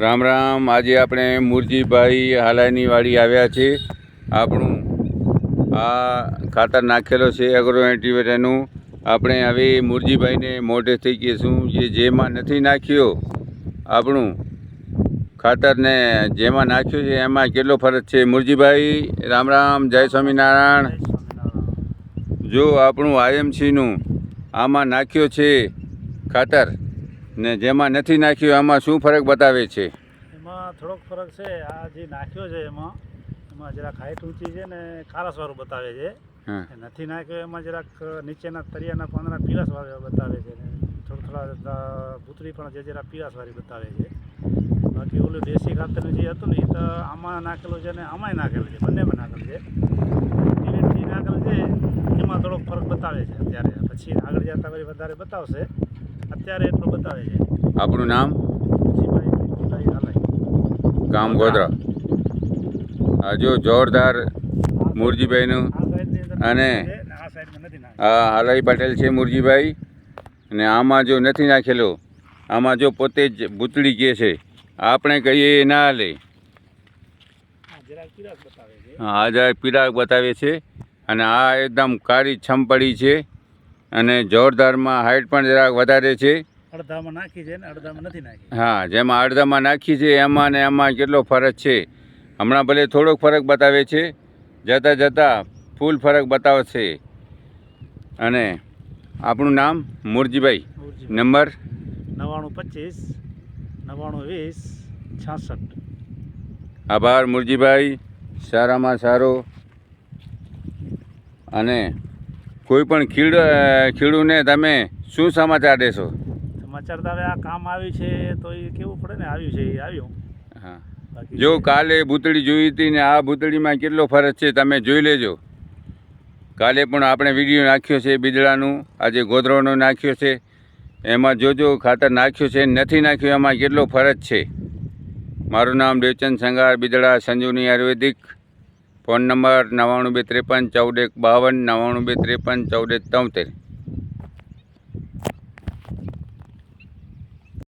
રામ રામ। આજે આપણે મુરજીભાઈ હાલાની વાડી આવ્યા છે। આપણું આ ખાતર નાખેલો છે એગ્રો એન્ટીવેટરનું। આપણે હવે મુરજીભાઈને મોઢે થઈ કહીશું જે જેમાં નથી નાખ્યો આપણું ખાતરને જેમાં નાખ્યું છે એમાં કેટલો ફરક છે। મુરજીભાઈ રામ રામ, જય સ્વામિનારાયણ। જો આપણું આઈએમસીનું આમાં નાખ્યો છે ખાતર ને જેમાં નથી નાખ્યું આમાં શું ફરક બતાવે છે? એમાં થોડોક ફરક છે। આ જે નાખ્યો છે એમાં જરાક હાઈટ ઊંચી છે ને ખારસવાળું બતાવે છે। નથી નાખ્યો એમાં જરાક નીચેના તળિયાના પાંદડા પીળાશવાળા બતાવે છે ને થોડા ભૂતળી પણ જે જરાક પીળાશવાળી બતાવે છે। બાકી ઓલું દેશી ખાતરનું જે હતું ને એ તો આમાં નાખેલું છે ને આમાંય નાખેલું છે, બંનેમાં નાખેલું છે। જે નાખેલું છે એમાં થોડોક ફરક બતાવે છે અત્યારે, પછી આગળ જતા વળી વધારે બતાવશે। અત્યારે એટલું બતાવે છે। આપણું નામ? મુરજીભાઈ હાલાઈ, ગામ ગોધરા। આ જો જોરદાર મુરજીભાઈનું અને આ હાલાઈ પટેલ છે મુરજીભાઈ। અને આમાં જો નથી નાખેલો, આમાં જો પોતે જ ભૂતળી કહે છે, આપણે કહીએ ના હાલે। હા, જરાક પીળાશ બતાવે છે અને આ એકદમ કાળી છમ પડી છે અને જોરદારમાં હાઈટ પણ જરાક વધારે છે। અડધામાં નાખી છે ને અડધામાં નથી નાખી। હા, જેમાં અડધામાં નાખી છે એમાં ને એમાં કેટલો ફરક છે। હમણાં ભલે થોડોક ફરક બતાવે છે, જતાં જતાં ફૂલ ફરક બતાવશે। અને આપણું નામ? મુરજીભાઈ। નંબર? 9925 9920 66। આભાર મુરજીભાઈ, સારામાં સારો। અને કોઈ પણ ખેડૂને તમે શું સમાચાર દેશો? સમાચાર તો હવે આ કામ આવ્યું છે તો એ કેવું પડે ને, આવ્યું છે એ આવ્યું। હા, જો કાલે ભૂતળી જોઈ હતી ને આ ભૂતળીમાં કેટલો ફરક છે તમે જોઈ લેજો। કાલે પણ આપણે વિડીયો નાખ્યો છે બીજળાનું, આજે ગોધરાનો નાખ્યો છે। એમાં જોજો ખાતર નાખ્યું છે નથી નાખ્યું એમાં કેટલો ફરક છે। મારું નામ દેવચંદ સંઘાર, બીજળા સંજીવની આયુર્વેદિક। Phone number 9253 14 152 9253 14 173।